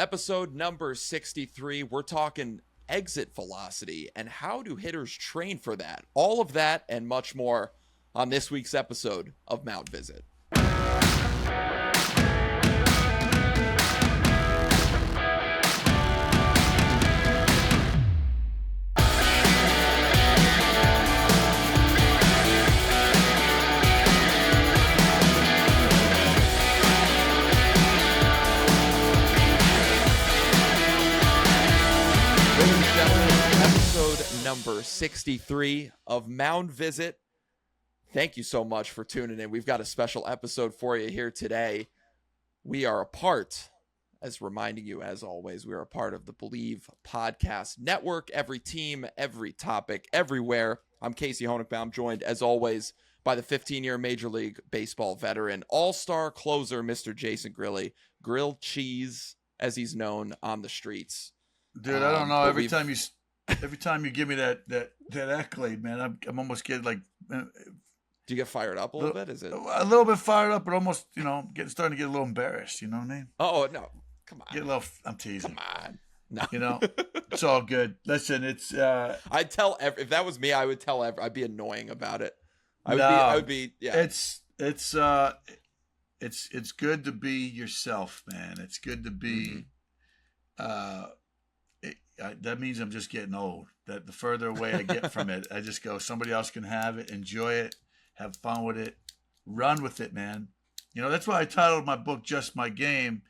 Episode number 63. We're talking exit velocity and how do hitters train for that. All of that and much more on this week's episode of Mound Visit. Episode number 63 of Mound Visit. Thank you so much for tuning in. We've got a special episode for you here today. We are a part, as reminding you as always, we are a part of the Believe Podcast Network. Every team, every topic, everywhere. I'm Casey Honigbaum, joined as always by the 15-year Major League Baseball veteran, all-star closer, Mr. Jason Grilli, grilled cheese, as he's known on the streets. Dude, I don't know. Every time you give me that accolade, man, I'm almost getting like. Do you get fired up a little bit? Is it a little bit fired up, but almost, starting to get a little embarrassed? You know what I mean? Oh no, come on. I'm teasing. Come on. No. It's all good. Listen, it's. I'd tell if that was me, I would tell. I'd be annoying about it. I would be. Yeah. It's good to be yourself, man. It's good to be. That means I'm just getting old. That the further away I get from it, I just go, somebody else can have it, enjoy it, have fun with it, run with it, man. That's why I titled my book Just My Game.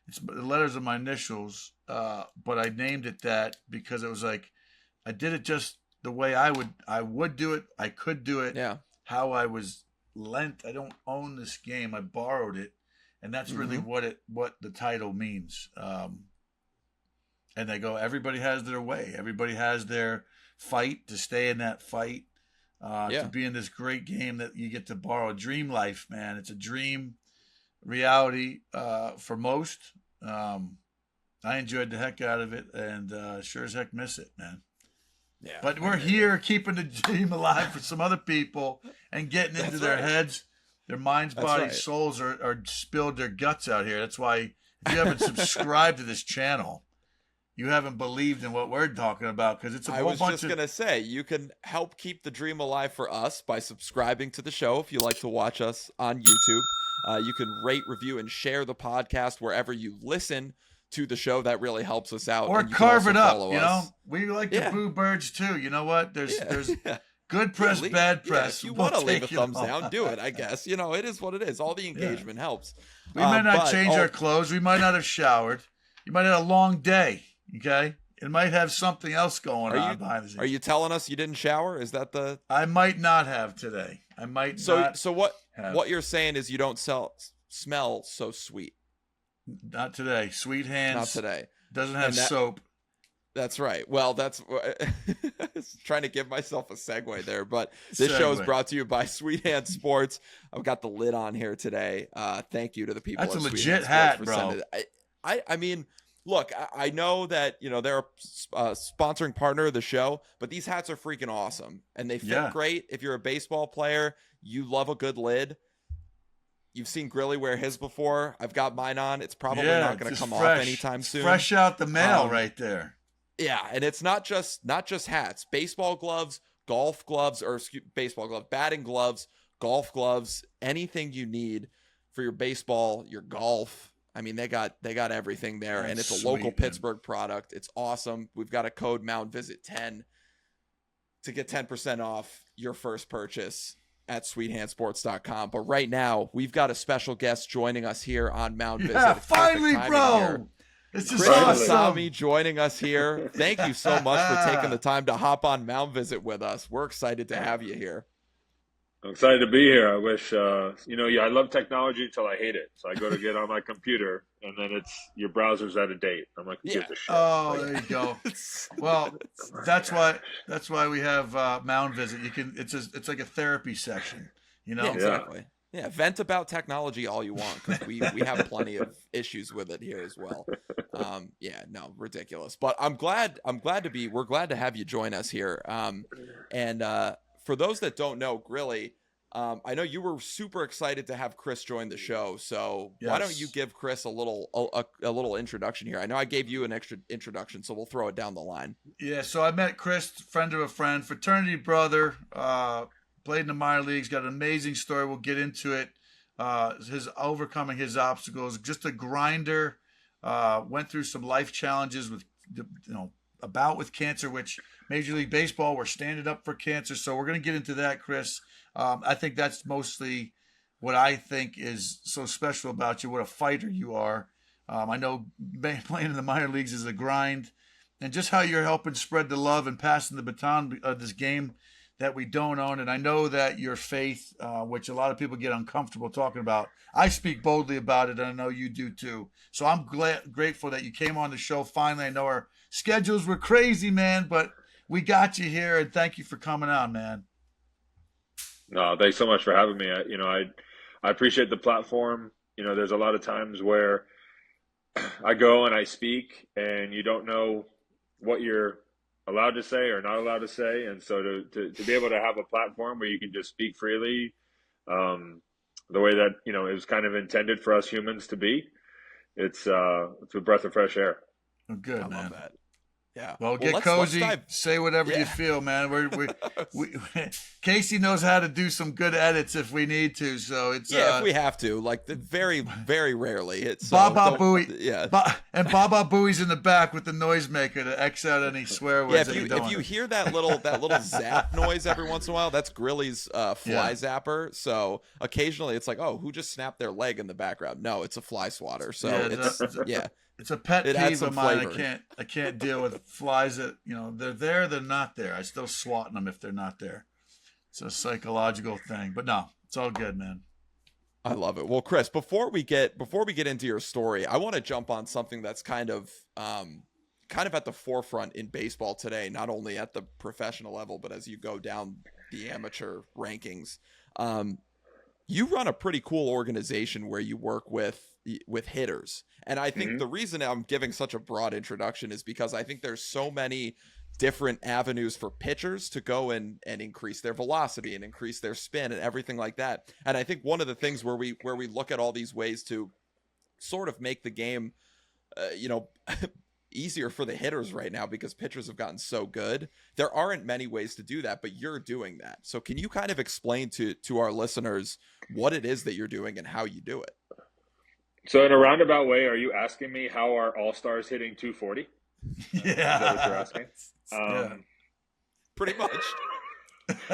It's the letters of my initials, but I named it that because it was like I did it just the way I would do it. I could do it. Yeah. How I was lent. I don't own this game. I borrowed it, and that's really what the title means. And they go, everybody has their way. Everybody has their fight to stay in that fight, to be in this great game that you get to borrow. Dream life, man. It's a dream reality for most. I enjoyed the heck out of it, and sure as heck miss it, man. Yeah. But we're here keeping the dream alive for some other people and getting into their heads, their minds, bodies, souls, or spilled their guts out here. That's why if you haven't subscribed to this channel, you haven't believed in what we're talking about, because it's a whole bunch of... I was just going to say, you can help keep the dream alive for us by subscribing to the show if you like to watch us on YouTube. You can rate, review, and share the podcast wherever you listen to the show. That really helps us out. Or carve it up, We like to boo birds, too. You know what? There's good press, bad press. If you want to leave a thumbs down, do it, I guess. It is what it is. All the engagement helps. We might not change our clothes. We might not have showered. You might have had a long day. Okay, it might have something else going on behind the scenes. Are you telling us you didn't shower? Is that the? I might not have today. I might not. So what you're saying is you don't smell so sweet. Not today. Sweet hands. Not today. Doesn't have soap. That's right. Well, that's trying to give myself a segue there, but this show is brought to you by Sweet Hands Sports. I've got the lid on here today. Thank you to the people. That's at a legit hat, bro. I mean. Look, I know that, they're a sponsoring partner of the show, but these hats are freaking awesome. And they fit great. If you're a baseball player, you love a good lid. You've seen Grilli wear his before. I've got mine on. It's probably not going to come off anytime soon. Fresh out the mail right there. Yeah, and it's not just hats. Baseball gloves, golf gloves, baseball glove, batting gloves, golf gloves, anything you need for your baseball, your golf. I mean, they got everything there, and it's a local Pittsburgh product. It's awesome. We've got a code Mound Visit 10 to get 10% off your first purchase at sweethandsports.com. But right now, we've got a special guest joining us here on Mound Visit. Yeah, finally, bro. This is Chris awesome. Vasami joining us here. Thank you so much for taking the time to hop on Mound Visit with us. We're excited to have you here. I'm excited to be here. I wish, I love technology until I hate it. So I go to get on my computer, and then it's your browser's out of date. I'm like, give the shit. Oh, there you go. Well, that's why we have Mound Visit. It's like a therapy session. Yeah, exactly. Yeah, vent about technology all you want, because we have plenty of issues with it here as well. Ridiculous. But we're glad to have you join us here. For those that don't know, Grilli, I know you were super excited to have Chris join the show, so Yes. why don't you give Chris a little introduction here? I know I gave you an extra introduction, so we'll throw it down the line. Yeah, so I met Chris, friend of a friend, fraternity brother, played in the minor leagues, got an amazing story. We'll get into it. His overcoming his obstacles, just a grinder. Went through some life challenges with, a bout with cancer, which Major League Baseball, we're standing up for cancer. So we're going to get into that, Chris. I think that's mostly what I think is so special about you, what a fighter you are. I know playing in the minor leagues is a grind, and just how you're helping spread the love and passing the baton of this game that we don't own. And I know that your faith, which a lot of people get uncomfortable talking about, I speak boldly about it, and I know you do too. So I'm grateful that you came on the show finally. I know our schedules were crazy, man, but we got you here, and thank you for coming on, man. No, thanks so much for having me. I appreciate the platform. There's a lot of times where I go and I speak, and you don't know what you're allowed to say or not allowed to say, and so to be able to have a platform where you can just speak freely, the way that it was kind of intended for us humans to be, it's a breath of fresh air. Oh, good, I man. love that. Yeah. Well, get cozy. Say whatever you feel, man. We Casey knows how to do some good edits if we need to. So it's if we have to, like very, very rarely. It's Baba Booey. Yeah. And Baba Booey's in the back with the noisemaker to X out any swear words. Yeah. If you hear that little zap noise every once in a while, that's Grilli's fly zapper. So occasionally it's like, oh, who just snapped their leg in the background? No, it's a fly swatter. So It's a pet peeve of mine. Flavor. I can't deal with flies that, they're there, they're not there. I still swat them if they're not there. It's a psychological thing. But no, it's all good, man. I love it. Well, Chris, before we get into your story, I want to jump on something that's kind of at the forefront in baseball today, not only at the professional level, but as you go down the amateur rankings. You run a pretty cool organization where you work with hitters. And I think the reason I'm giving such a broad introduction is because I think there's so many different avenues for pitchers to go and increase their velocity and increase their spin and everything like that. And I think one of the things where we look at all these ways to sort of make the game, easier for the hitters right now because pitchers have gotten so good. There aren't many ways to do that, but you're doing that. So can you kind of explain to our listeners what it is that you're doing and how you do it? So in a roundabout way, are you asking me how are all-stars hitting 240? Yeah. Is that what you're asking? Pretty much.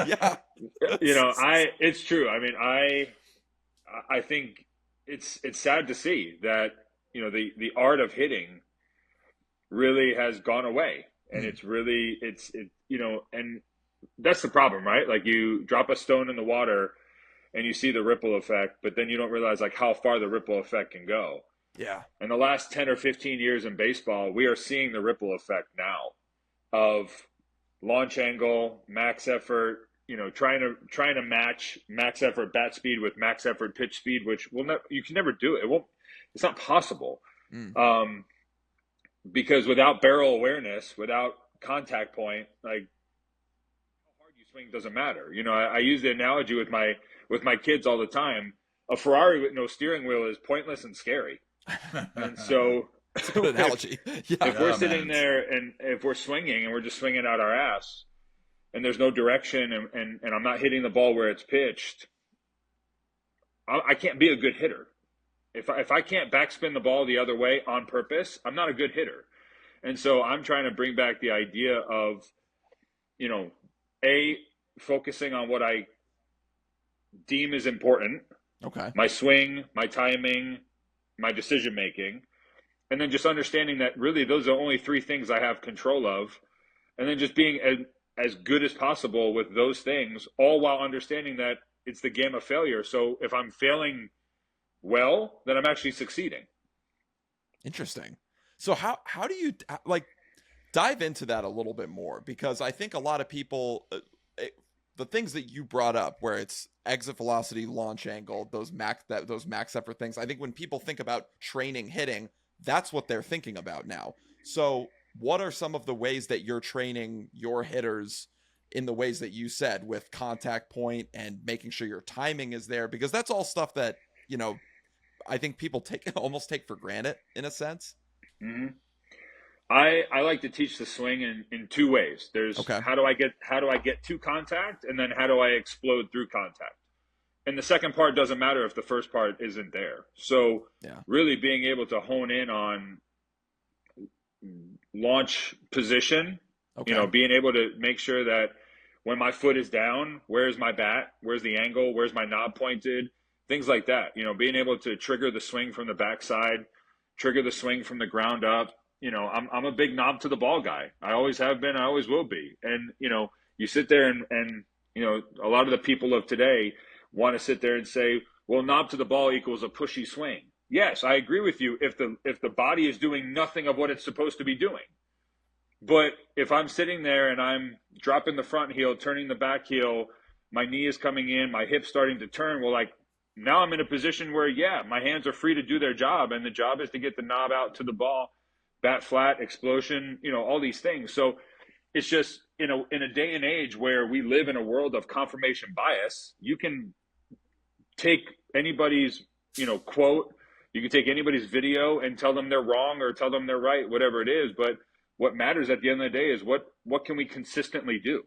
Yeah. It's true. I mean, I think it's sad to see that, the art of hitting really has gone away. And and that's the problem, right? Like you drop a stone in the water and you see the ripple effect, but then you don't realize like how far the ripple effect can go. Yeah. In the last 10 or 15 years in baseball, we are seeing the ripple effect now of launch angle, max effort, trying to match max effort bat speed with max effort pitch speed, which you can never do it. It's not possible. Because without barrel awareness, without contact point, like how hard you swing doesn't matter. I use the analogy with my kids all the time. A Ferrari with no steering wheel is pointless and scary. And so it's a good analogy. If we're sitting there and if we're swinging and we're just swinging out our ass and there's no direction and I'm not hitting the ball where it's pitched, I can't be a good hitter. If I can't backspin the ball the other way on purpose, I'm not a good hitter. And so I'm trying to bring back the idea of, focusing on what I deem is important. Okay. My swing, my timing, my decision making, and then just understanding that really those are only three things I have control of, and then just being as good as possible with those things, all while understanding that it's the game of failure. So if I'm failing well, then I'm actually succeeding. Interesting. So how do you dive into that a little bit more? Because I think a lot of people, the things that you brought up, where it's exit velocity, launch angle, those max effort things. I think when people think about training hitting, that's what they're thinking about now. So what are some of the ways that you're training your hitters in the ways that you said, with contact point and making sure your timing is there, because that's all stuff that, you know, I think people almost take for granted in a sense. Mm-hmm. I like to teach the swing in two ways. There's Okay. how do I get to contact, and then how do I explode through contact. And the second part doesn't matter if the first part isn't there. So really being able to hone in on launch position, you know, being able to make sure that when my foot is down, where's my bat, where's the angle, where's my knob pointed, things like that. You know, being able to trigger the swing from the backside, trigger the swing from the ground up. You know, I'm a big knob to the ball guy. I always have been. I always will be. And, you know, you sit there and you know, a lot of the people of today want to sit there and say, well, knob to the ball equals a pushy swing. Yes, I agree with you if the body is doing nothing of what it's supposed to be doing. But if I'm sitting there and I'm dropping the front heel, turning the back heel, my knee is coming in, my hip's starting to turn, well, like, now I'm in a position where, my hands are free to do their job, and the job is to get the knob out to the ball, bat flat, explosion, you know, all these things. So it's just, you know, in a day and age where we live in a world of confirmation bias, you can take anybody's, you know, quote, you can take anybody's video and tell them they're wrong or tell them they're right, whatever it is. But what matters at the end of the day is what can we consistently do?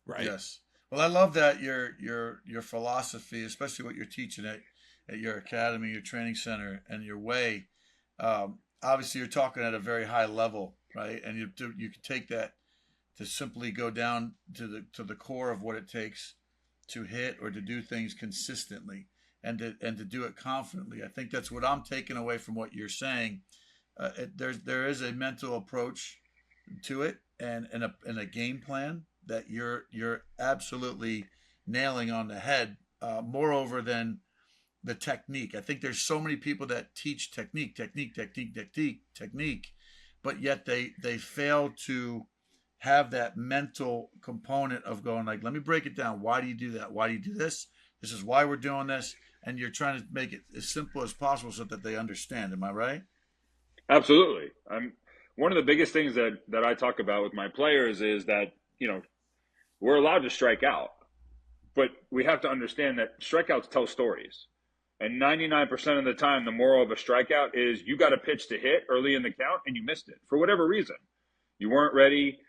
Right. Yes. Well, I love that your philosophy, especially what you're teaching at your academy, your training center, and your way. Obviously, you're talking at a very high level, right? And you can take that to simply go down to the core of what it takes to hit or to do things consistently, and to do it confidently. I think that's what I'm taking away from what you're saying. There is a mental approach to it, and a game plan that you're absolutely nailing on the head. Moreover than the technique. I think there's so many people that teach technique, but yet they fail to have that mental component of going like, let me break it down. Why do you do that? Why do you do this? This is why we're doing this. And you're trying to make it as simple as possible so that they understand. Am I right? Absolutely. One of the biggest things that I talk about with my players is that, you know, we're allowed to strike out, but we have to understand that strikeouts tell stories. And 99% of the time, the moral of a strikeout is you got a pitch to hit early in the count and you missed it for whatever reason. You weren't ready.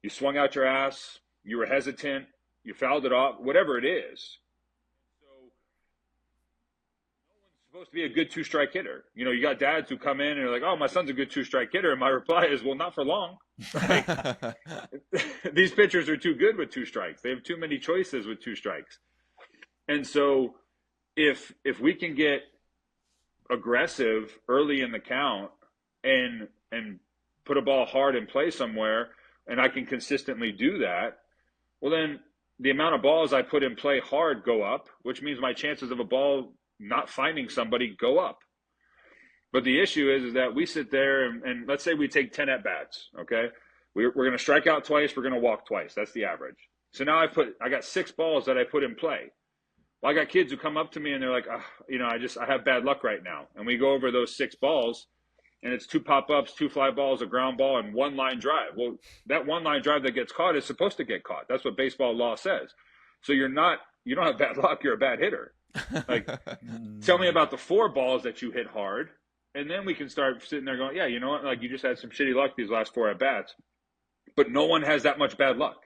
You swung out your ass. You were hesitant. You fouled it off, whatever it is. So no one's supposed to be a good two-strike hitter. You know, you got dads who come in and are like, oh, my son's a good two-strike hitter. And my reply is, well, not for long. Like, these pitchers are too good with two strikes. They have too many choices with two strikes. And so if we can get aggressive early in the count and put a ball hard in play somewhere, and I can consistently do that, well, then the amount of balls I put in play hard go up, which means my chances of a ball not finding somebody go up. But the issue is that we sit there and let's say we take 10 at-bats, okay? We're going to strike out twice, we're going to walk twice. That's the average. So now I got 6 balls that I put in play. Well, I got kids who come up to me and they're like, you know, I have bad luck right now. And we go over those 6 balls, and it's 2 pop-ups, 2 fly balls, a ground ball, and 1 line drive. Well, that 1 line drive that gets caught is supposed to get caught. That's what baseball law says. So you don't have bad luck, you're a bad hitter. Like, tell me about the 4 balls that you hit hard, and then we can start sitting there going, yeah, you know what, like, you just had some shitty luck these last 4 at-bats. But no one has that much bad luck.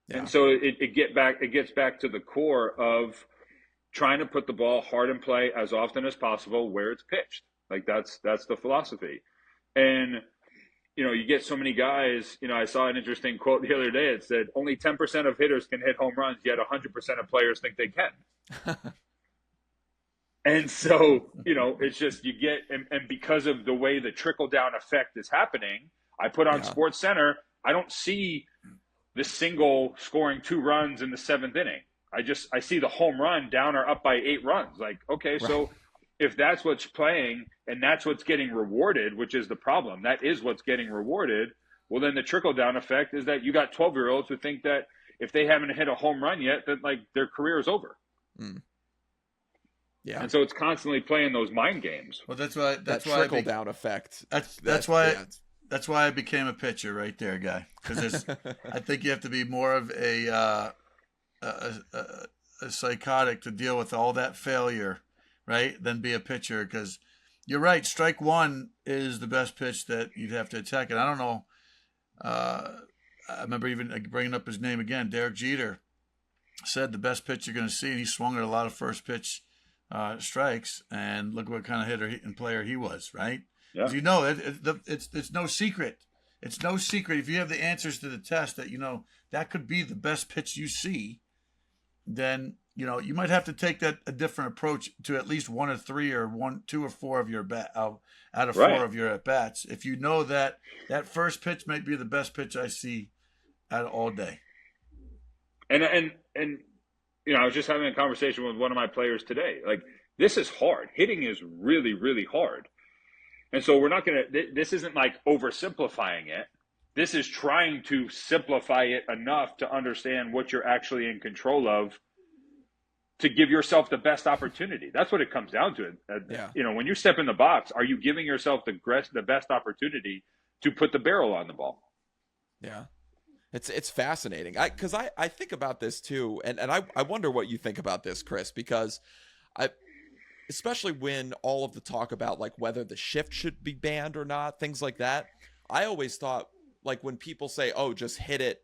Yeah. And so it gets back to the core of trying to put the ball hard in play as often as possible where it's pitched. Like, that's the philosophy. And, you know, you get so many guys, you know, I saw an interesting quote the other day. It said, only 10% of hitters can hit home runs, yet 100% of players think they can. And so, you know, it's just you get, and because of the way the trickle-down effect is happening, I put on Sports Center, I don't see the single scoring 2 runs in the 7th inning. I see the home run down or up by 8 runs. Like, okay, right. So if that's what's playing and that's what's getting rewarded, which is the problem, that is what's getting rewarded, well, then the trickle-down effect is that you got 12-year-olds who think that if they haven't hit a home run yet, that, like, their career is over. Mm. Yeah. And so it's constantly playing those mind games. Well, that's why trickle-down effect. That's why That's why I became a pitcher right there, guy. Because I think you have to be more of a psychotic to deal with all that failure, right? Than be a pitcher. Because you're right. Strike one is the best pitch that you'd have to attack. And I don't know. I remember even bringing up his name again. Derek Jeter said the best pitch you're going to see, and he swung at a lot of first pitch strikes. And look what kind of hitter and player he was, right? Yeah. You know, it's no secret. It's no secret if you have the answers to the test that that could be the best pitch you see. Then you might have to take a different approach to at least one or three or two or four of your out of four of your at bats. If you know that first pitch might be the best pitch I see out all day. And I was just having a conversation with one of my players today. Like, this is hard. Hitting is really, really hard. And so we're not going to, this isn't like oversimplifying it. This is trying to simplify it enough to understand what you're actually in control of to give yourself the best opportunity. That's what it comes down to. When you step in the box, are you giving yourself the best opportunity to put the barrel on the ball? Yeah. It's fascinating. Because I think about this too. And I wonder what you think about this, Chris, because especially when all of the talk about like whether the shift should be banned or not, things like that. I always thought, like, when people say, oh, just hit it,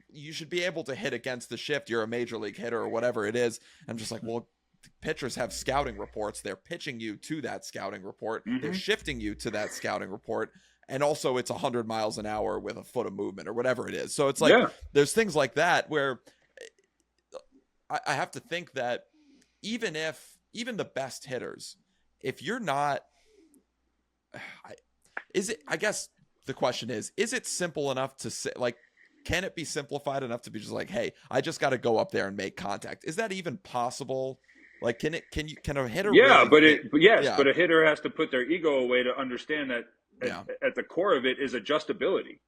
you should be able to hit against the shift. You're a major league hitter or whatever it is. I'm just like, well, pitchers have scouting reports. They're pitching you to that scouting report. Mm-hmm. They're shifting you to that scouting report. And also it's 100 miles an hour with a foot of movement or whatever it is. So it's like, there's things like that where I have to think that even the best hitters, if you're not, I guess the question is it simple enough to say, like, can it be simplified enough to be just like, hey, I just got to go up there and make contact? Is that even possible? Like, can a hitter? Yeah, really but a hitter has to put their ego away to understand that at the core of it is adjustability.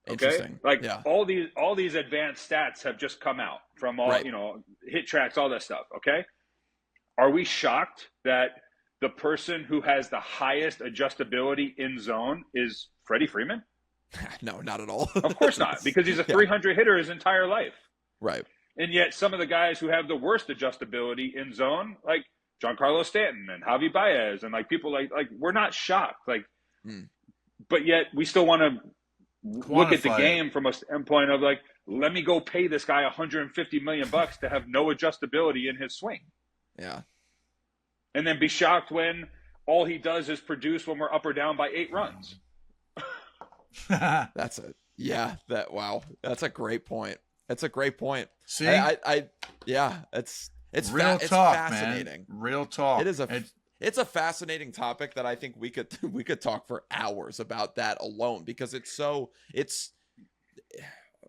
Okay, like all these advanced stats have just come out from all hit tracks, all that stuff. Okay, are we shocked that the person who has the highest adjustability in zone is Freddie Freeman? No, not at all. Of course not, because he's a 300 hitter his entire life. Right. And yet some of the guys who have the worst adjustability in zone, like Giancarlo Stanton and Javi Baez, and like people like we're not shocked. Like, but yet we still want to look at the game from a standpoint of like, let me go pay this guy $150 million to have no adjustability in his swing. Yeah. And then be shocked when all he does is produce when we're up or down by 8 runs. Wow. That's a great point. That's a great point. See, it's real it's talk, fascinating. Man. Real talk. It's a fascinaning topic that I think we could talk for hours about that alone, because I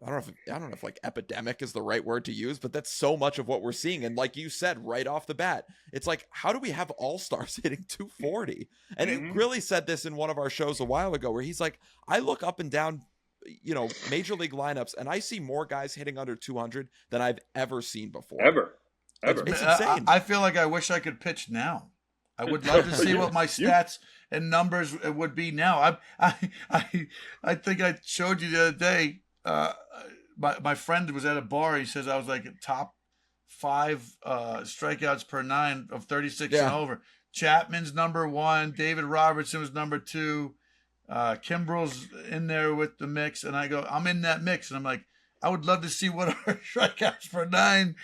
don't know if like epidemic is the right word to use, but that's so much of what we're seeing. And like you said, right off the bat, it's like, how do we have all-stars hitting 240? And he really said this in one of our shows a while ago, where he's like, I look up and down, major league lineups, and I see more guys hitting under 200 than I've ever seen before. Ever. It's insane. I feel like I wish I could pitch now. I would love to see what my stats and numbers would be now. I think I showed you the other day. My friend was at a bar. He says I was like top 5 strikeouts per 9 of 36 and over. Chapman's number 1. David Robertson was number 2. Kimbrel's in there with the mix, and I go, I'm in that mix, and I'm like, I would love to see what our strikeouts per 9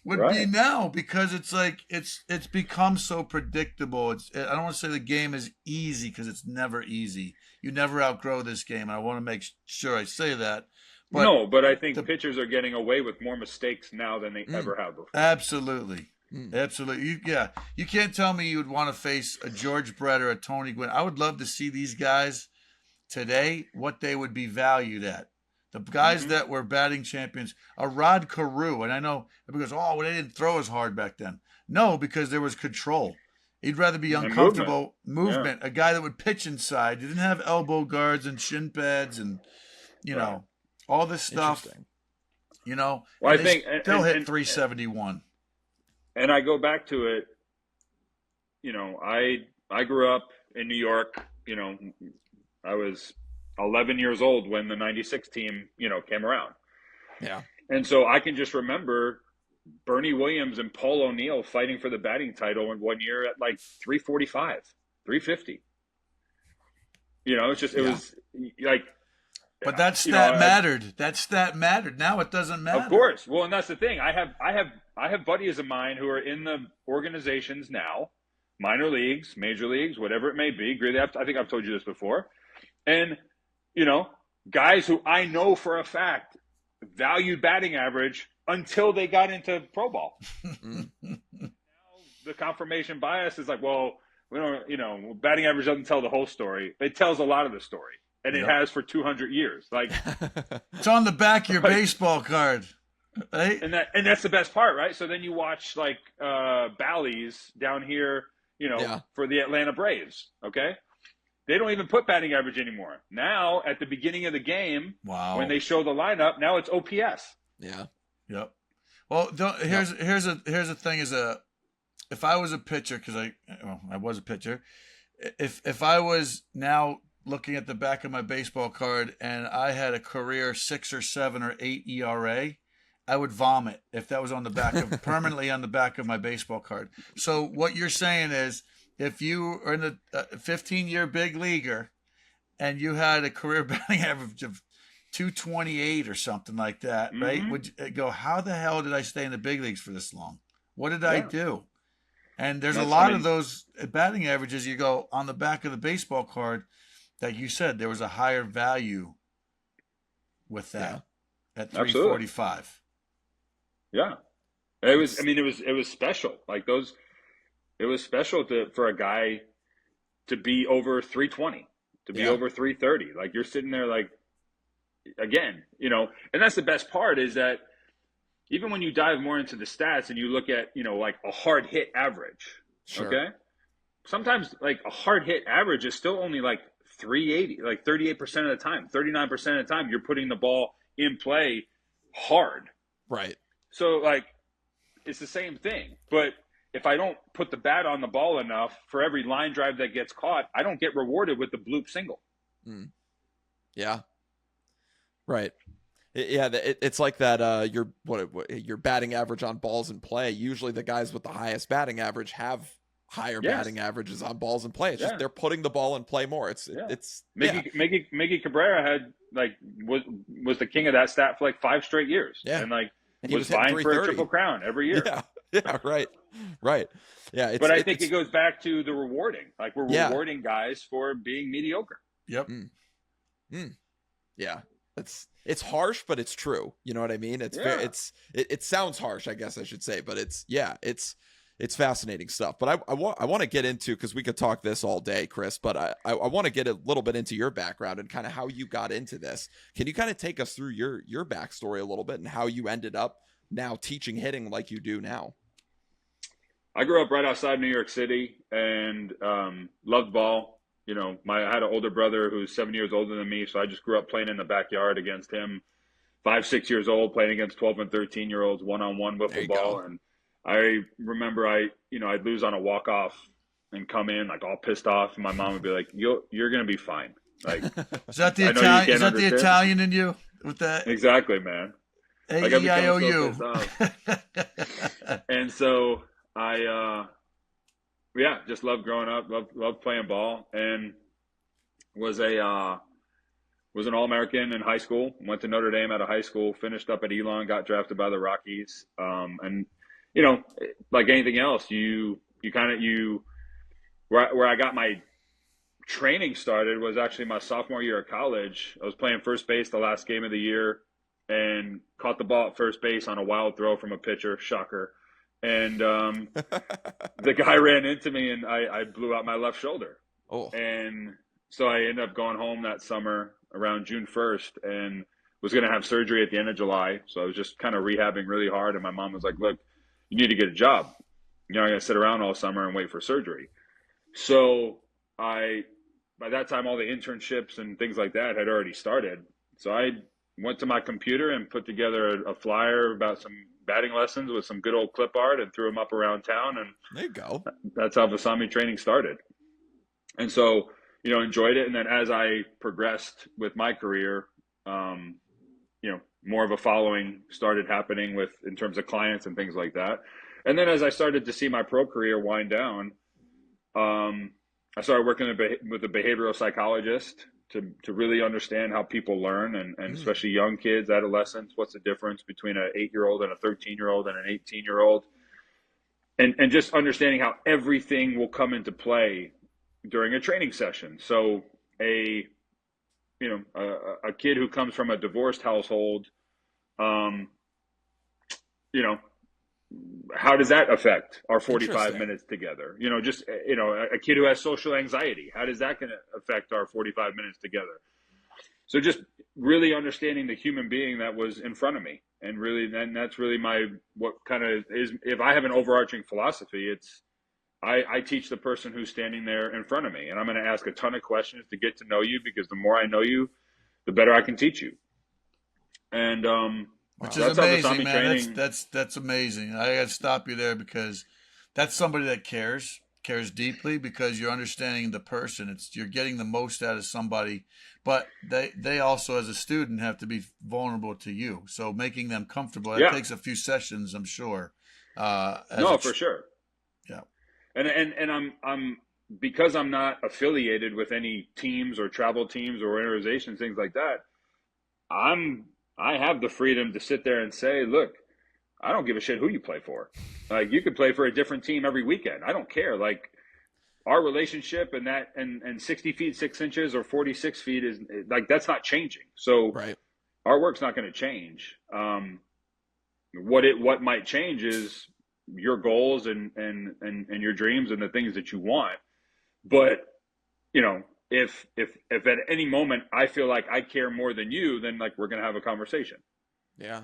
would be now, because it's like it's become so predictable. I don't want to say the game is easy, because it's never easy. You never outgrow this game, and I want to make sure I say that. But I think pitchers are getting away with more mistakes now than they ever have before. Absolutely. Absolutely. You can't tell me you would want to face a George Brett or a Tony Gwynn. I would love to see these guys today, what they would be valued at. The guys that were batting champions, a Rod Carew, and I know everybody goes, oh, well, they didn't throw as hard back then. No, because there was control. He'd rather be uncomfortable movement. A guy that would pitch inside. He didn't have elbow guards and shin pads and, all this stuff. Well, I think still hit 371. And I go back to it. I grew up in New York. I was 11 years old when the 96 team, came around. Yeah. And so I can just remember Bernie Williams and Paul O'Neill fighting for the batting title in one year at like 345, 350. It was like, but that stat mattered. That stat mattered. Now it doesn't matter. Of course. Well, and that's the thing. I have buddies of mine who are in the organizations now, minor leagues, major leagues, whatever it may be. I think I've told you this before. And, guys who I know for a fact valued batting average until they got into pro ball. Now the confirmation bias is like, well, we don't, batting average doesn't tell the whole story. It tells a lot of the story. And it has for 200 years. Like, it's on the back of your baseball card, right? And that's the best part, right? So then you watch like Bally's down here, for the Atlanta Braves. Okay, they don't even put batting average anymore. Now at the beginning of the game, when they show the lineup, now it's OPS. Yeah. Yep. Well, here's the thing: if I was a pitcher, because I was a pitcher, if I was now looking at the back of my baseball card and I had a career 6 or 7 or 8 ERA, I would vomit if that was on the back of permanently on the back of my baseball card. So what you're saying is, if you are in a 15-year big leaguer and you had a career batting average of 228 or something like that, right? Would you go, how the hell did I stay in the big leagues for this long? What did I do? And there's a lot of those batting averages you go on the back of the baseball card that you said there was a higher value with that at 345. Yeah. It was, it was special. Like it was special for a guy to be over 320, to be over 330. Like you're sitting there like, again, and that's the best part is that even when you dive more into the stats and you look at, like a hard hit average, okay? Sometimes like a hard hit average is still only like 380, like 38% of the time, 39% of the time, you're putting the ball in play hard. Right. So like, it's the same thing. But if I don't put the bat on the ball enough, for every line drive that gets caught, I don't get rewarded with the bloop single. Yeah. Right. It's like that. Your batting average on balls in play. Usually, the guys with the highest batting average have higher batting averages on balls in play. It's just they're putting the ball in play more. It's Miggy Cabrera had was the king of that stat for like 5 straight years. Yeah, and he was vying for a Triple Crown every year. Yeah, right. Yeah, but I think it goes back to the rewarding. Like we're rewarding guys for being mediocre. Yep. Yeah. It's harsh, but it's true. You know what I mean? It sounds harsh, I guess I should say, but it's fascinating stuff. But I want to get into, because we could talk this all day, Chris, but I want to get a little bit into your background and kind of how you got into this. Can you kind of take us through your backstory a little bit and how you ended up now teaching hitting like you do now? I grew up right outside New York City and loved ball. I had an older brother who's 7 years older than me, so I just grew up playing in the backyard against him. 5, 6 years old, playing against 12 and 13-year-olds, one-on-one wiffle ball. And I remember I'd lose on a walk-off and come in like all pissed off, and my mom would be like, "You're gonna be fine." Like, is that the Italian? Is that the Italian in you with that? Exactly, man. A-E-I-O-U. And so I just loved growing up, loved playing ball, and was an All-American in high school. Went to Notre Dame out of high school, finished up at Elon, got drafted by the Rockies. And like anything else, where I got my training started was actually my sophomore year of college. I was playing first base the last game of the year and caught the ball at first base on a wild throw from a pitcher. Shocker. And the guy ran into me, and I blew out my left shoulder. Oh. And so I ended up going home that summer around June 1st and was going to have surgery at the end of July. So I was just kind of rehabbing really hard. And my mom was like, "Look, you need to get a job. You're not going to sit around all summer and wait for surgery." So by that time, all the internships and things like that had already started. So I went to my computer and put together a flyer about some batting lessons with some good old clip art and threw them up around town. And there you go. That's how Vasami training started. And so, enjoyed it. And then as I progressed with my career, more of a following started happening in terms of clients and things like that. And then as I started to see my pro career wind down, I started working with a behavioral psychologist to really understand how people learn, and especially young kids, adolescents. What's the difference between an 8-year-old and a 13-year-old and an 18-year-old? And just understanding how everything will come into play during a training session. So a kid who comes from a divorced household, how does that affect our 45 minutes together? A kid who has social anxiety, how does that going to affect our 45 minutes together? So just really understanding the human being that was in front of me. And really, then that's really what kind of is, if I have an overarching philosophy, it's, I teach the person who's standing there in front of me, and I'm going to ask a ton of questions to get to know you, because the more I know you, the better I can teach you. And, which is amazing, man. That's amazing. I got to stop you there, because that's somebody that cares deeply, because you're understanding the person. You're getting the most out of somebody, but they also, as a student, have to be vulnerable to you. So making them comfortable, it takes a few sessions, I'm sure. For sure. Yeah. And I'm because I'm not affiliated with any teams or travel teams or organizations, things like that. I have the freedom to sit there and say, look, I don't give a shit who you play for. Like, you could play for a different team every weekend. I don't care. Like, our relationship and 60 feet, 6 inches, or 46 feet is like, that's not changing. So our work's not going to change. What might change is your goals and your dreams and the things that you want. But, if at any moment I feel like I care more than you, then like, we're going to have a conversation. Yeah.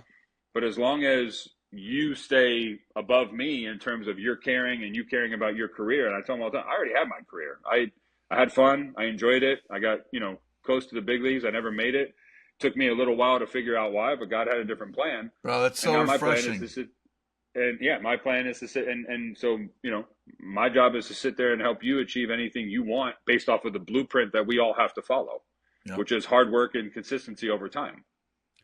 But as long as you stay above me in terms of your caring and you caring about your career, and I tell them all the time, I already had my career. I had fun. I enjoyed it. I got, close to the big leagues. I never made it. Took me a little while to figure out why, but God had a different plan. Bro, that's so refreshing. My plan is to sit, my plan is to sit, and so, my job is to sit there and help you achieve anything you want based off of the blueprint that we all have to follow, which is hard work and consistency over time.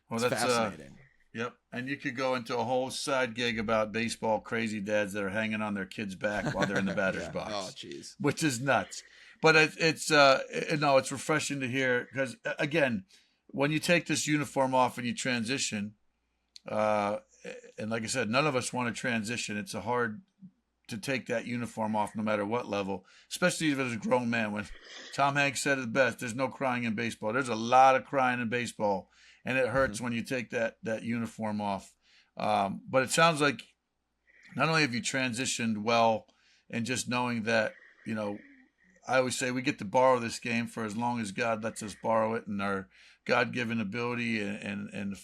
Well, that's fascinating. Yep. And you could go into a whole side gig about baseball crazy dads that are hanging on their kids' back while they're in the batter's box. Oh, jeez. Which is nuts. But it's refreshing to hear, because, again, when you take this uniform off and you transition, and like I said, none of us want to transition. It's hard to take that uniform off no matter what level, especially if it's a grown man. When Tom Hanks said it best, there's no crying in baseball. There's a lot of crying in baseball, and it hurts when you take that uniform off. But it sounds like not only have you transitioned well, and just knowing that, I always say we get to borrow this game for as long as God lets us borrow it, and our God-given ability and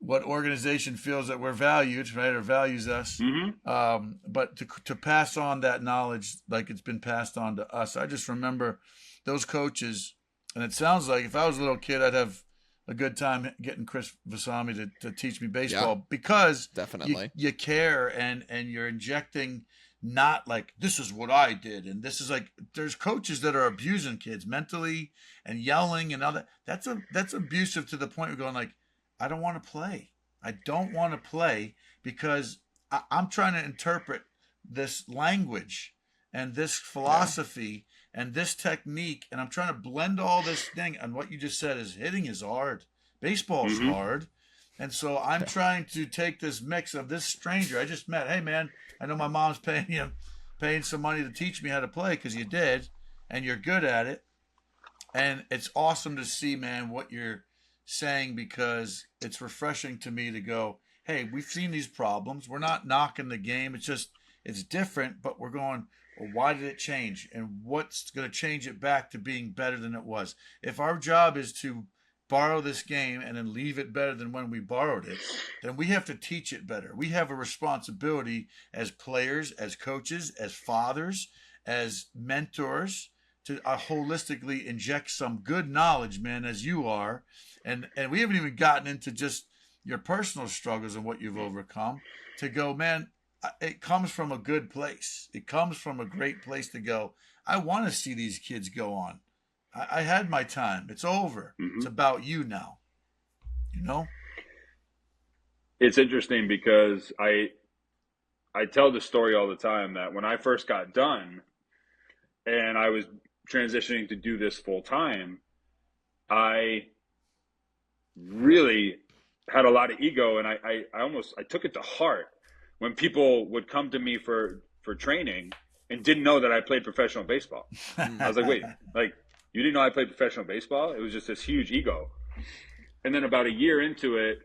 what organization feels that we're valued, right, or values us. But to pass on that knowledge like it's been passed on to us. I just remember those coaches, and it sounds like if I was a little kid, I'd have a good time getting Chris Vasami to teach me baseball, because definitely you care, and you're injecting, not like, this is what I did, and this is like, there's coaches that are abusing kids mentally and yelling and all that. That's abusive to the point of going like, I don't want to play. I don't want to play, because I'm trying to interpret this language and this philosophy and this technique, and I'm trying to blend all this thing. And what you just said is, hitting is hard. Baseball's hard. And so I'm trying to take this mix of this stranger I just met. Hey, man, I know my mom's paying some money to teach me how to play, because you did, and you're good at it. And it's awesome to see, man, what you're saying, because it's refreshing to me to go, hey, we've seen these problems. We're not knocking the game. It's just, it's different, but we're going, well, why did it change? And what's going to change it back to being better than it was? If our job is to borrow this game and then leave it better than when we borrowed it, then we have to teach it better. We have a responsibility as players, as coaches, as fathers, as mentors, to holistically inject some good knowledge, man, as you are. And we haven't even gotten into just your personal struggles and what you've overcome, to go, man, it comes from a good place. It comes from a great place to go, I want to see these kids go on. I had my time. It's over. It's about you now. You know? It's interesting because I tell the story all the time that when I first got done and I was transitioning to do this full time, I really had a lot of ego, and I took it to heart when people would come to me for training and didn't know that I played professional baseball. I was like, wait, like, you didn't know I played professional baseball? It was just this huge ego. And then about a year into it,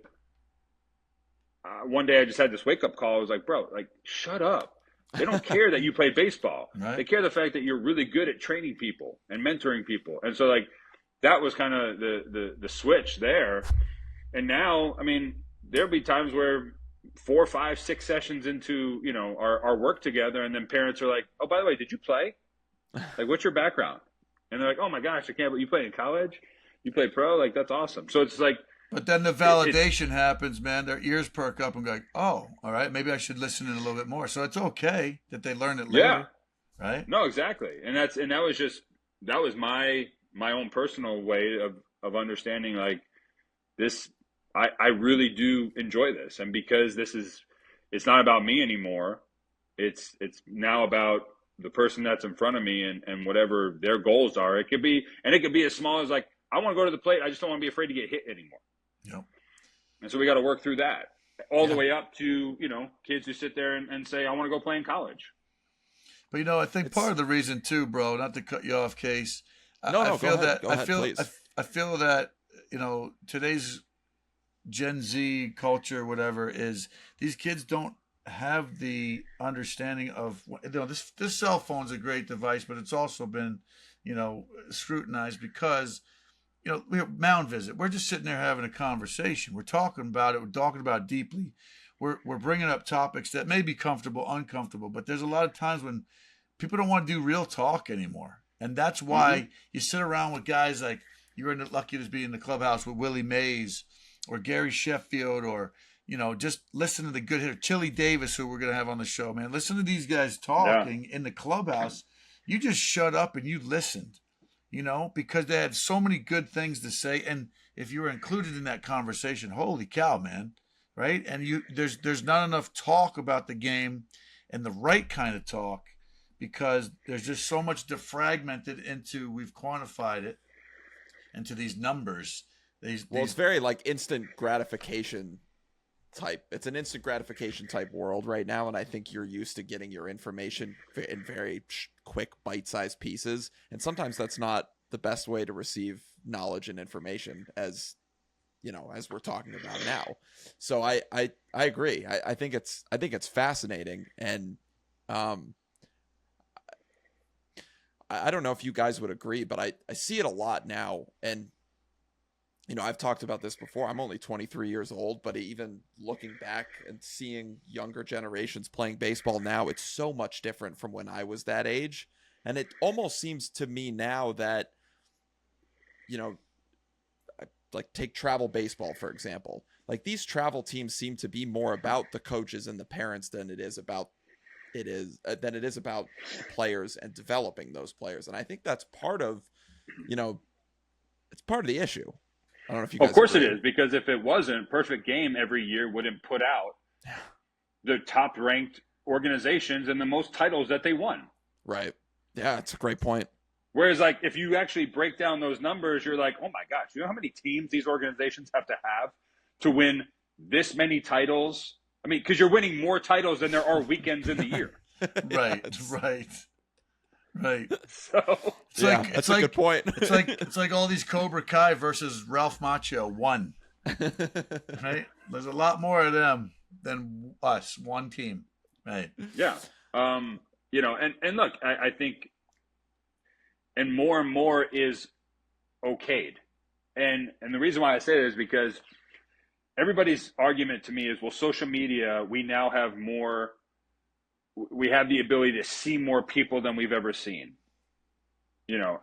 one day I just had this wake-up call. I was like, bro, like, shut up. They don't care that you play baseball. Right. They care the fact that you're really good at training people and mentoring people. And so, like, that was kind of the switch there. And now, I mean, there'll be times where 4, 5, 6 sessions into, you know, our work together, and then parents are like, oh, by the way, did you play? Like, what's your background? And they're like, oh my gosh, I can't believe you played in college? You played pro? Like, that's awesome. So it's like, but then the validation happens, man. Their ears perk up and go, like, oh, all right, maybe I should listen in a little bit more. So it's okay that they learn it later. Yeah. Right? No, exactly. And that was my own personal way of understanding, like, this. I really do enjoy this. And because it's not about me anymore. It's now about the person that's in front of me and whatever their goals are. It could be as small as, like, I want to go to the plate. I just don't want to be afraid to get hit anymore. Yep. And so we got to work through that all the way up to, you know, kids who sit there and say, I want to go play in college. But, you know, I think part of the reason too, bro, not to cut you off, Case. I feel that, you know, today's Gen Z culture, whatever, is these kids don't have the understanding of, you know, this cell phone's a great device, but it's also been, you know, scrutinized because, you know, we have Mound Visit. We're just sitting there having a conversation. We're talking about it. We're talking about it deeply. We're bringing up topics that may be comfortable, uncomfortable, but there's a lot of times when people don't want to do real talk anymore. And that's why you sit around with guys like, you were lucky to be in the clubhouse with Willie Mays or Gary Sheffield, or, you know, just listen to the good hitter, Chili Davis, who we're going to have on the show, man. Listen to these guys talking in the clubhouse. You just shut up and you listened, you know, because they had so many good things to say. And if you were included in that conversation, holy cow, man, right? And there's not enough talk about the game and the right kind of talk, because there's just so much defragmented into, we've quantified it into these numbers. It's very like instant gratification type. It's an instant gratification type world right now, and I think you're used to getting your information in very quick bite-sized pieces, and sometimes that's not the best way to receive knowledge and information, as you know, as we're talking about now. So I agree. I think it's fascinating, and I don't know if you guys would agree, but I see it a lot now. And you know, I've talked about this before. I'm only 23 years old, but even looking back and seeing younger generations playing baseball now, it's so much different from when I was that age. And it almost seems to me now that, you know, like take travel baseball, for example. Like these travel teams seem to be more about the coaches and the parents than it is about the players and developing those players. And I think that's part of, you know, it's part of the issue. I don't know if you guys Of course agree. it is, because if it wasn't, Perfect Game every year wouldn't put out the top ranked organizations and the most titles that they won. Right. Yeah, that's a great point. Whereas, like, if you actually break down those numbers, you're like, oh my gosh, you know how many teams these organizations have to win this many titles? I mean, because you're winning more titles than there are weekends in the year. Right. So that's a good point. it's like all these Cobra Kai versus Ralph Macchio, one. Right? There's a lot more of them than us, one team. Right. Yeah. You know, and look, I think, and more is okayed. And the reason why I say that is because everybody's argument to me is, well, social media, we now have we have the ability to see more people than we've ever seen. You know,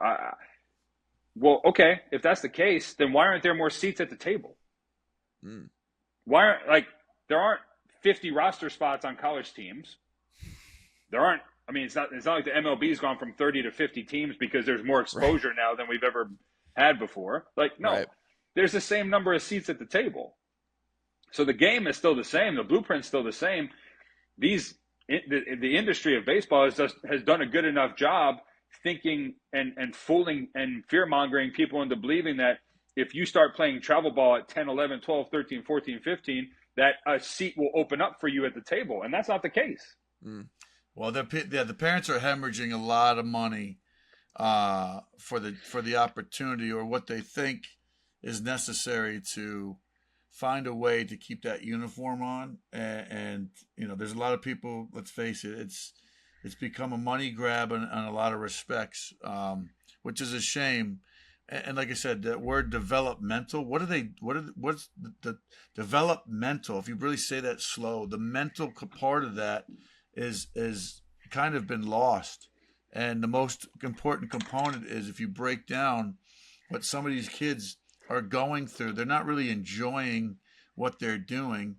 well, okay, if that's the case, then why aren't there more seats at the table? Why aren't, like, there aren't 50 roster spots on college teams. There aren't I mean, it's not like the MLB's gone from 30 to 50 teams because there's more exposure now than we've ever had before. Like, no, Right. there's the same number of seats at the table. So the game is still the same. The blueprint's still the same. The industry of baseball has done a good enough job thinking and fooling and fear-mongering people into believing that if you start playing travel ball at 10, 11, 12, 13, 14, 15, that a seat will open up for you at the table. And that's not the case. Mm. Well, the parents are hemorrhaging a lot of money for the opportunity, or what they think is necessary to find a way to keep that uniform on. And there's a lot of people, let's face it, it's become a money grab in a lot of respects, which is a shame. And like I said, that word developmental, what's the developmental? If you really say that slow, the mental part of that is kind of been lost. And the most important component is, if you break down what some of these kids are going through, they're not really enjoying what they're doing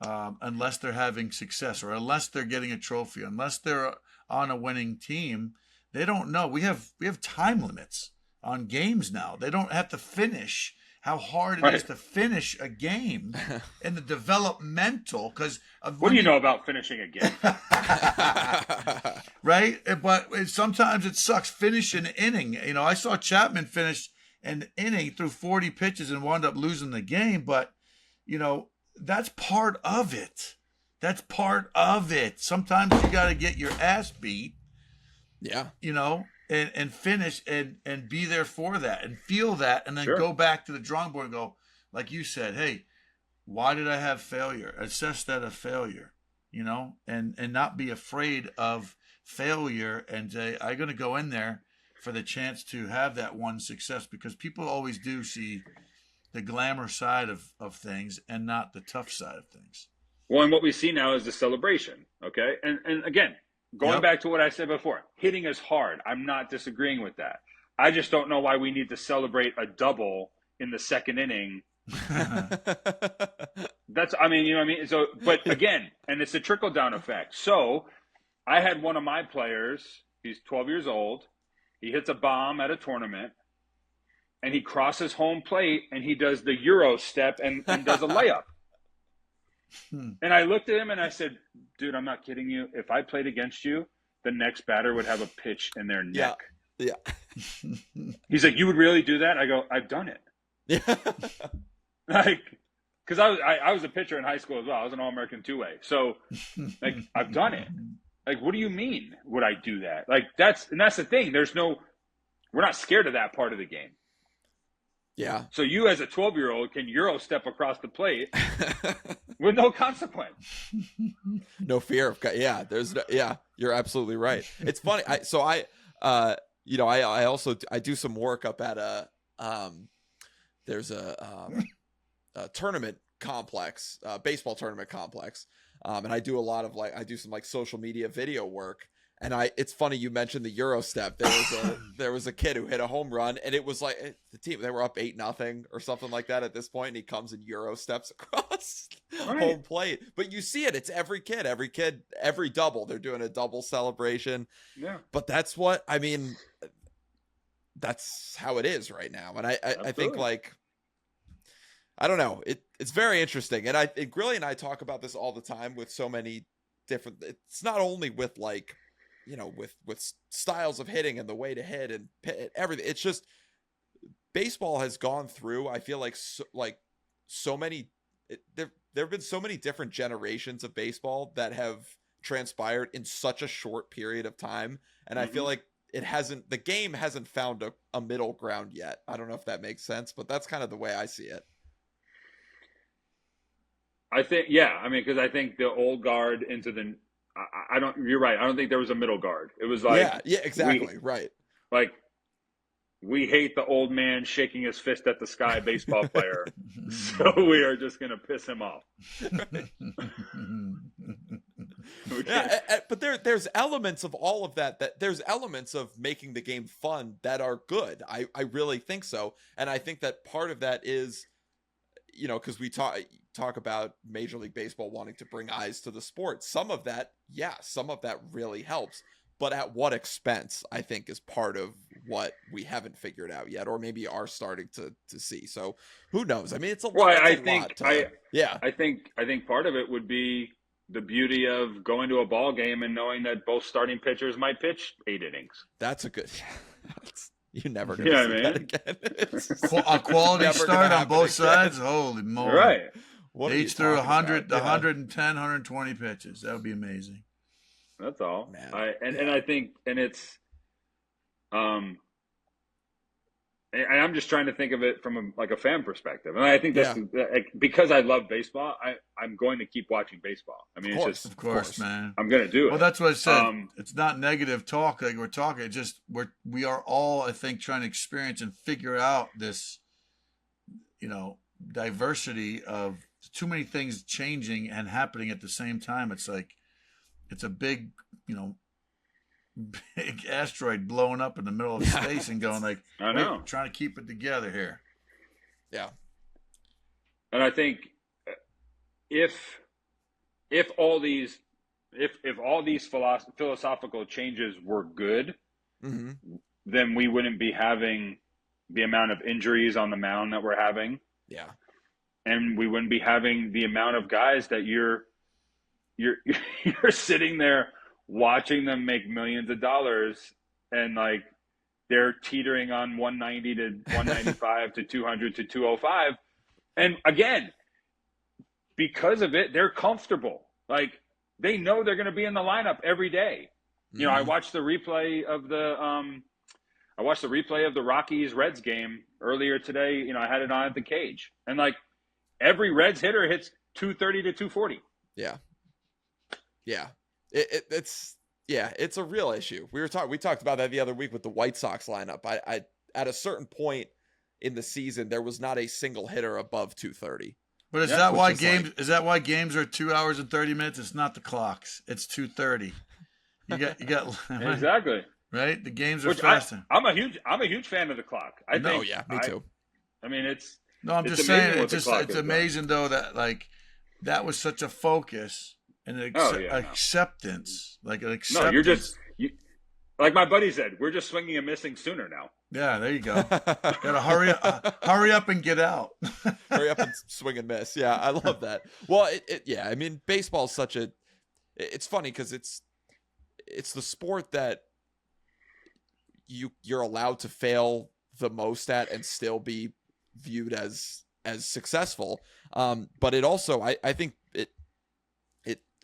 unless they're having success, or unless they're getting a trophy, unless they're on a winning team. They don't know. We have time limits on games now. They don't have to finish. How hard it is to finish a game in the developmental, because what do you know about finishing a game? Right? But sometimes it sucks. Finish an inning. I saw Chapman finish an inning through 40 pitches and wound up losing the game. But, that's part of it. That's part of it. Sometimes you got to get your ass beat. Yeah. And finish and be there for that and feel that, and then go back to the drawing board and go, like you said, hey, why did I have failure? Assess that a failure, and not be afraid of failure, and say, I'm going to go in there for the chance to have that one success, because people always do see the glamour side of things and not the tough side of things. Well, and what we see now is the celebration, okay? And again, going back to what I said before, hitting is hard. I'm not disagreeing with that. I just don't know why we need to celebrate a double in the second inning. That's, I mean, you know what I mean? So, but again, and it's a trickle-down effect. So I had one of my players, he's 12 years old, he hits a bomb at a tournament, and he crosses home plate, and he does the Euro step and does a layup. And I looked at him and I said, dude, I'm not kidding you. If I played against you, the next batter would have a pitch in their neck. Yeah. He's like, you would really do that? I go, I've done it. Yeah. Like, because I was a pitcher in high school as well. I was an All-American two-way. So, like, I've done it. Like, what do you mean would I do that? Like, that's the thing. We're not scared of that part of the game. Yeah. So you as a 12-year-old can Euro step across the plate with no consequence. No fear of, you're absolutely right. It's funny. I do some work up at there's a tournament complex, baseball tournament complex. And I do a lot of I do some social media video work. And it's funny you mentioned the Euro step. There was a kid who hit a home run, and it was like the team, they were up 8-0 or something like that at this point, and he comes and Euro steps across home plate. But you see it; it's every kid, every double. They're doing a double celebration. Yeah. But that's how it is right now, and I think I don't know. It's very interesting, and Grilli and I talk about this all the time with so many different. It's not only with with styles of hitting and the way to hit and everything. It's just baseball has gone through, I feel so many, there have been so many different generations of baseball that have transpired in such a short period of time. And I feel like the game hasn't found a middle ground yet. I don't know if that makes sense, but that's kind of the way I see it. I think, because I think the old guard into the, you're right. I don't think there was a middle guard. It was like, yeah, exactly. Right. Like, we hate the old man shaking his fist at the sky baseball player. So we are just going to piss him off. Yeah, but there's elements of all of that there's elements of making the game fun that are good. I really think so. And I think that part of that is, because we talk about Major League Baseball wanting to bring eyes to the sport. Some of that really helps. but at what expense, I think, is part of what we haven't figured out yet, or maybe are starting to see. So who knows? I mean, it's a Well, lot. I It's a think lot to, yeah. I think part of it would be the beauty of going to a ball game and knowing that both starting pitchers might pitch 8 innings. That's a good. You're never You going know to what I see mean? that again. A quality never gonna start on happen both again. sides. Holy moly! Right. What are They you each threw talking 100, about? Yeah. 110, 120 pitches. That would be amazing. That's all. Man. And I think, and it's, and I'm just trying to think of it from a fan perspective, and I think that's because I love baseball. I'm going to keep watching baseball. I mean, Of course, man. I'm going to do it. Well, that's what I said. It's not negative talk like we're talking. It's just we are all, I think, trying to experience and figure out this, diversity of too many things changing and happening at the same time. It's like it's a big, big asteroid blowing up in the middle of space and going like, I know, trying to keep it together here. Yeah. And I think if all these philosophical changes were good, Mm-hmm. then we wouldn't be having the amount of injuries on the mound that we're having. Yeah. And we wouldn't be having the amount of guys that you're sitting there watching them make millions of dollars, and like they're teetering on 190 to 195 to 200 to 205. And again, because of it, they're comfortable. Like they know they're going to be in the lineup every day. Mm-hmm. I watched the replay of the Rockies Reds game earlier today. I had it on at the cage, and like every Reds hitter hits 230 to 240. Yeah. Yeah. It's a real issue. We talked about that the other week with the White Sox lineup. I at a certain point in the season, there was not a single hitter above 230. But is that why games are 2 hours and 30 minutes? It's not the clocks. It's 2:30. You got exactly right. The games are faster. I'm a huge fan of the clock. Me too. I mean, I'm just saying. It's amazing though that like that was such a focus. And acceptance, like an acceptance. No, like my buddy said, we're just swinging and missing sooner now. Yeah, there you go. Gotta hurry up and get out. Hurry up and swing and miss. Yeah, I love that. Well, I mean, baseball's it's funny because it's the sport that you're allowed to fail the most at and still be viewed as successful. But it also, I think it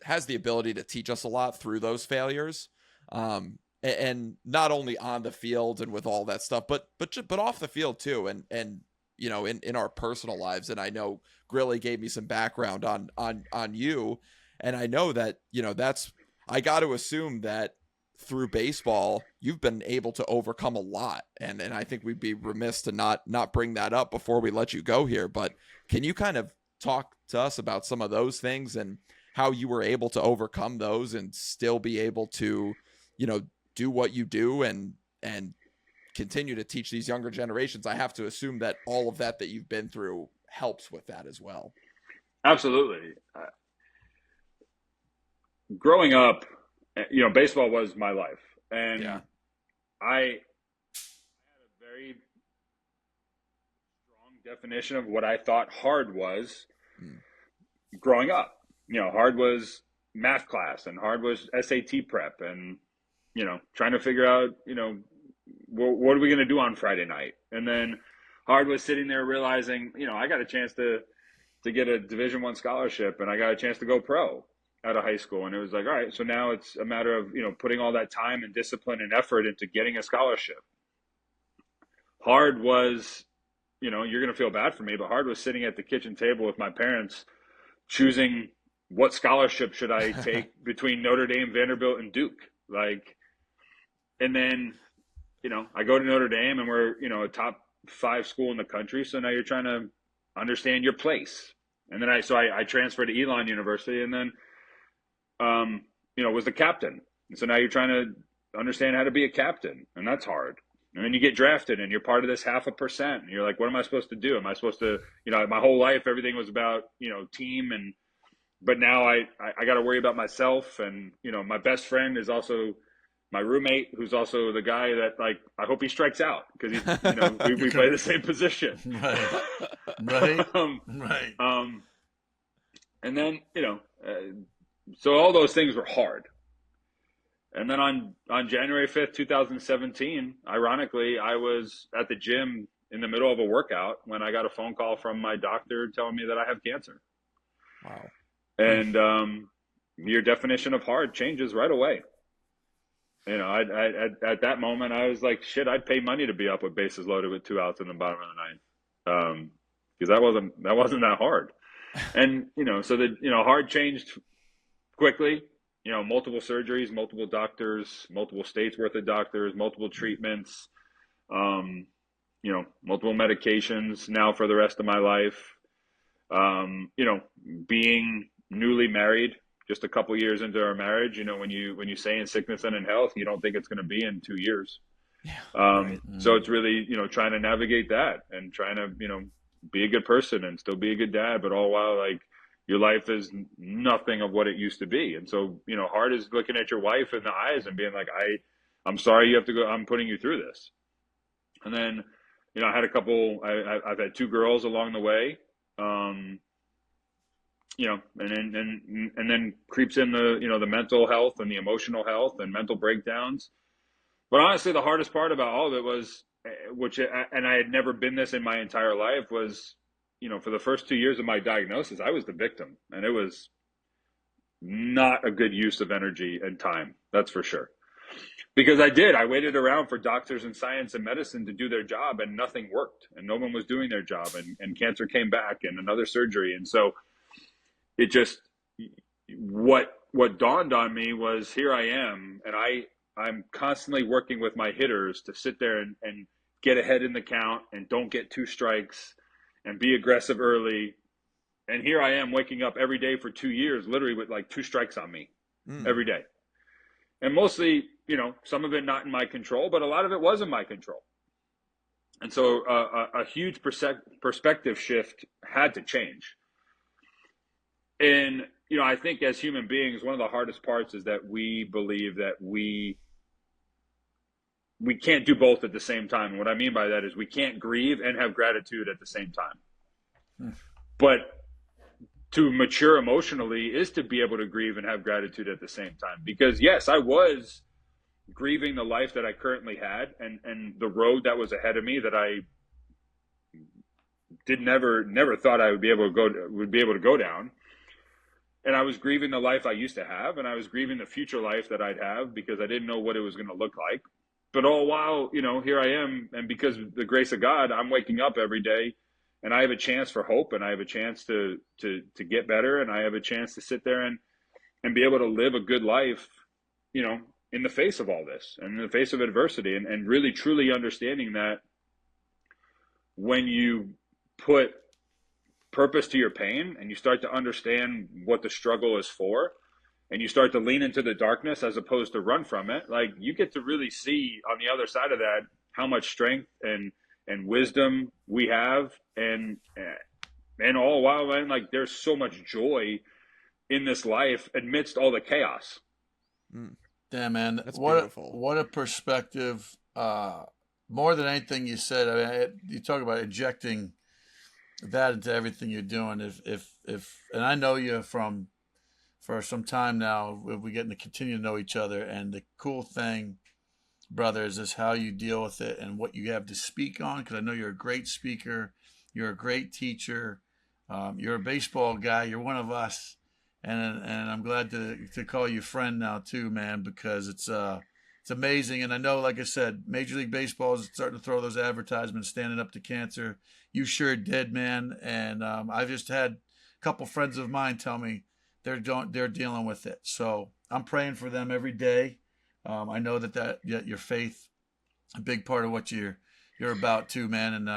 has the ability to teach us a lot through those failures. And not only on the field and with all that stuff, but off the field too. And in our personal lives. And I know Grilli gave me some background on you. And I know that, I got to assume that through baseball, you've been able to overcome a lot. And I think we'd be remiss to not bring that up before we let you go here. But can you kind of talk to us about some of those things and how you were able to overcome those and still be able to, do what you do and continue to teach these younger generations? I have to assume that all of that you've been through helps with that as well. Absolutely. Growing up, baseball was my life. And I had a very strong definition of what I thought hard was growing up. Hard was math class and hard was SAT prep and, trying to figure out, what are we going to do on Friday night? And then hard was sitting there realizing, I got a chance to get a Division I scholarship and I got a chance to go pro out of high school. And it was like, all right, so now it's a matter of, putting all that time and discipline and effort into getting a scholarship. Hard was, you're going to feel bad for me, but hard was sitting at the kitchen table with my parents choosing what scholarship should I take between Notre Dame, Vanderbilt, and Duke. And then, I go to Notre Dame and we're, a top 5 school in the country. So now you're trying to understand your place. And then I transferred to Elon University and then, was the captain. And so now you're trying to understand how to be a captain, and that's hard. And then you get drafted and you're part of this 0.5%. And you're like, what am I supposed to do? Am I supposed to, my whole life, everything was about, team. But now I got to worry about myself. And, my best friend is also my roommate, who's also the guy that, like, I hope he strikes out because we play the same position. Right. Right. um, Right. and then so all those things were hard. And then on January 5th, 2017, ironically, I was at the gym in the middle of a workout when I got a phone call from my doctor telling me that I have cancer. Wow. And your definition of hard changes right away. At that moment, I was like, shit, I'd pay money to be up with bases loaded with 2 outs in the bottom of the ninth. Because that wasn't that hard. And, so hard changed quickly. Multiple surgeries, multiple doctors, multiple states worth of doctors, multiple treatments, multiple medications now for the rest of my life. Being newly married, just a couple years into our marriage, when you say in sickness and in health, you don't think it's going to be in 2 years. Yeah. Right. So it's really, trying to navigate that and trying to, be a good person and still be a good dad, but all while, like, your life is nothing of what it used to be. And so, hard is looking at your wife in the eyes and being like, I'm sorry you have to go, I'm putting you through this. And then, I had I've had 2 girls along the way. And then creeps in the mental health and the emotional health and mental breakdowns. But honestly, the hardest part about all of it was, and I had never been this in my entire life, was, for the first 2 years of my diagnosis, I was the victim, and it was not a good use of energy and time. That's for sure. Because I waited around for doctors in science and medicine to do their job, and nothing worked, and no one was doing their job, and cancer came back and another surgery. And so it just, what dawned on me was, here I am, and I'm constantly working with my hitters to sit there and get ahead in the count and don't get 2 strikes and be aggressive early. And here I am waking up every day for 2 years, literally with like 2 strikes on me every day. And mostly, some of it not in my control, but a lot of it was in my control. And so a huge perspective shift had to change. And, I think as human beings, one of the hardest parts is that we believe that we can't do both at the same time. And what I mean by that is we can't grieve and have gratitude at the same time. But to mature emotionally is to be able to grieve and have gratitude at the same time. Because yes, I was grieving the life that I currently had and the road that was ahead of me that I never thought I would be able to go down. And I was grieving the life I used to have, and I was grieving the future life that I'd have because I didn't know what it was going to look like. But all while, here I am, and because of the grace of God, I'm waking up every day, and I have a chance for hope, and I have a chance to get better, and I have a chance to sit there and be able to live a good life, in the face of all this, and in the face of adversity, and really truly understanding that when you put purpose to your pain and you start to understand what the struggle is for, and you start to lean into the darkness as opposed to run from it, like, you get to really see on the other side of that how much strength and wisdom we have, and all while, man, like, there's so much joy in this life amidst all the chaos. Yeah, man. That's beautiful. What a perspective. More than anything you said, I mean, you talk about injecting that into everything you're doing. If and I know you for some time now, we're getting to continue to know each other, and the cool thing, brothers, is how you deal with it and what you have to speak on, because I know you're a great speaker, you're a great teacher, you're a baseball guy, you're one of us, and I'm glad to call you friend now too, man, because it's amazing. And I know, like I said, Major League Baseball is starting to throw those advertisements, standing up to cancer. You sure did, man. And I've just had a couple friends of mine tell me they're dealing with it. So I'm praying for them every day. I know that your faith, a big part of what you're about too, man. And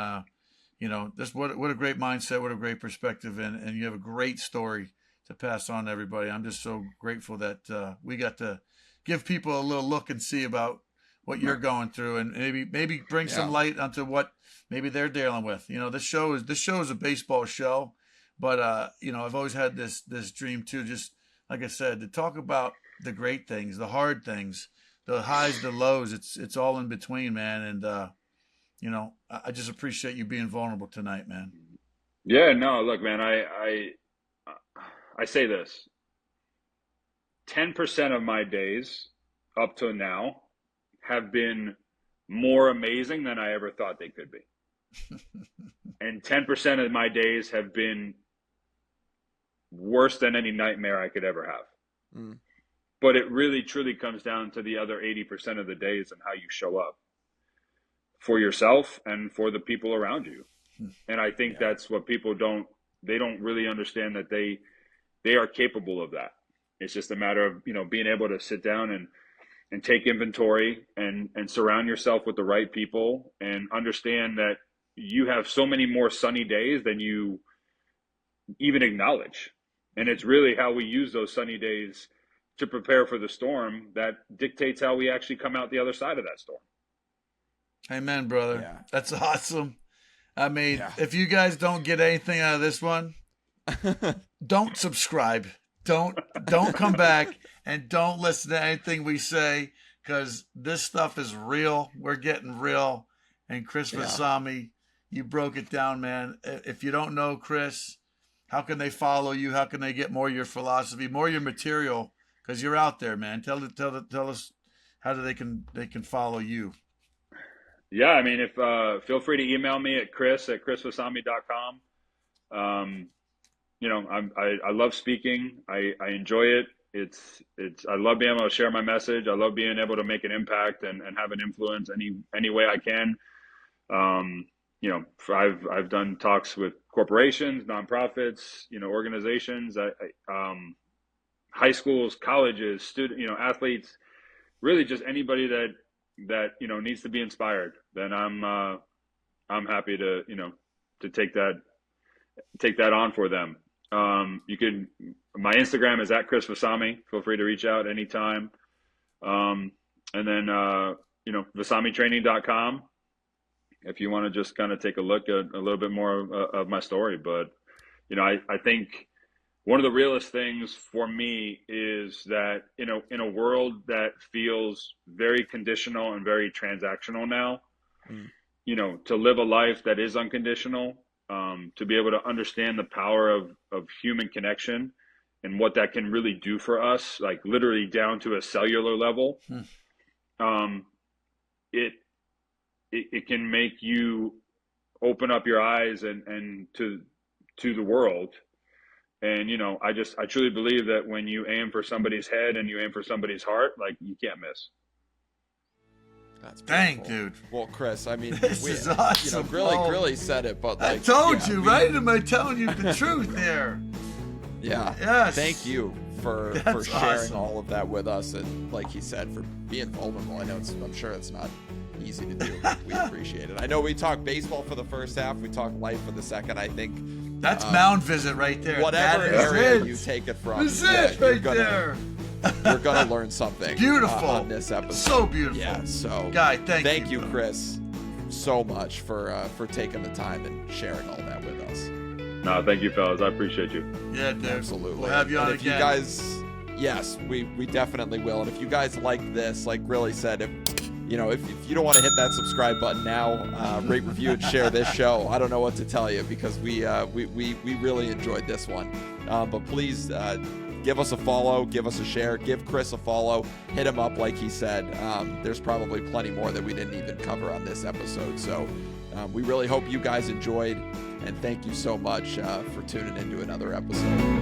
this what a great mindset, what a great perspective, and you have a great story to pass on to everybody. I'm just so grateful that we got to give people a little look and see about what you're going through, and maybe bring some light onto what maybe they're dealing with. This show is a baseball show, but I've always had this dream too, just like I said, to talk about the great things, the hard things, the highs, the lows. It's all in between, man. And you know, I just appreciate you being vulnerable tonight, man. Yeah, no, look, man, I say this. 10% of my days up to now have been more amazing than I ever thought they could be. And 10% of my days have been worse than any nightmare I could ever have. Mm. But it really truly comes down to the other 80% of the days and how you show up for yourself and for the people around you. And I think that's what people don't really understand, that they are capable of that. It's just a matter of, you know, being able to sit down and take inventory and surround yourself with the right people and understand that you have so many more sunny days than you even acknowledge. And it's really how we use those sunny days to prepare for the storm that dictates how we actually come out the other side of that storm. Amen, brother. Yeah. That's awesome. I mean, if you guys don't get anything out of this one, don't subscribe. Don't come back and don't listen to anything we say, because this stuff is real. We're getting real. And Chris Vasami, you broke it down, man. If you don't know Chris, how can they follow you? How can they get more of your philosophy, more of your material? Because you're out there, man. Tell us how they can follow you. Yeah, I mean, if feel free to email me at chris@chrisvasami.com. You know, I love speaking. I enjoy it. I love being able to share my message. I love being able to make an impact and have an influence any way I can. You know, I've done talks with corporations, nonprofits, you know, organizations, high schools, colleges, athletes, really just anybody that you know needs to be inspired. Then I'm happy to, you know, to take that on for them. My Instagram is @ChrisVasami. Feel free to reach out anytime. And then, you know, VasamiTraining.com if you want to just kind of take a look at a little bit more of my story. But, you know, I think one of the realest things for me is that, you know, in a world that feels very conditional and very transactional now, you know, to live a life that is unconditional, to be able to understand the power of human connection and what that can really do for us, like literally down to a cellular level. It can make you open up your eyes and to the world. And, you know, I truly believe that when you aim for somebody's head and you aim for somebody's heart, like, you can't miss. That's dang, dude. Well, Chris, I mean, this is awesome. You know, Grilli said it, but like, I told you, right? Am I telling you the truth there? Yeah. Yes. Thank you for sharing all of that with us, and like he said, for being vulnerable. I'm sure it's not easy to do. We appreciate it. I know we talked baseball for the first half. We talked life for the second. I think that's Mound Visit right there. Whatever area you take it from, this is right there. You're gonna learn something beautiful on this episode. So beautiful. Yeah. So, Guy, thank you, Chris, so much for taking the time and sharing all that with us. No, thank you, fellas. I appreciate you. Yeah, dude. Absolutely. We'll have you on again. If you guys, yes, we definitely will. And if you guys like this, like Grilli said, if you don't want to hit that subscribe button now, rate, review, and share this show. I don't know what to tell you, because we really enjoyed this one. But please give us a follow, give us a share, give Chris a follow, hit him up like he said. There's probably plenty more that we didn't even cover on this episode. So we really hope you guys enjoyed, and thank you so much for tuning into another episode.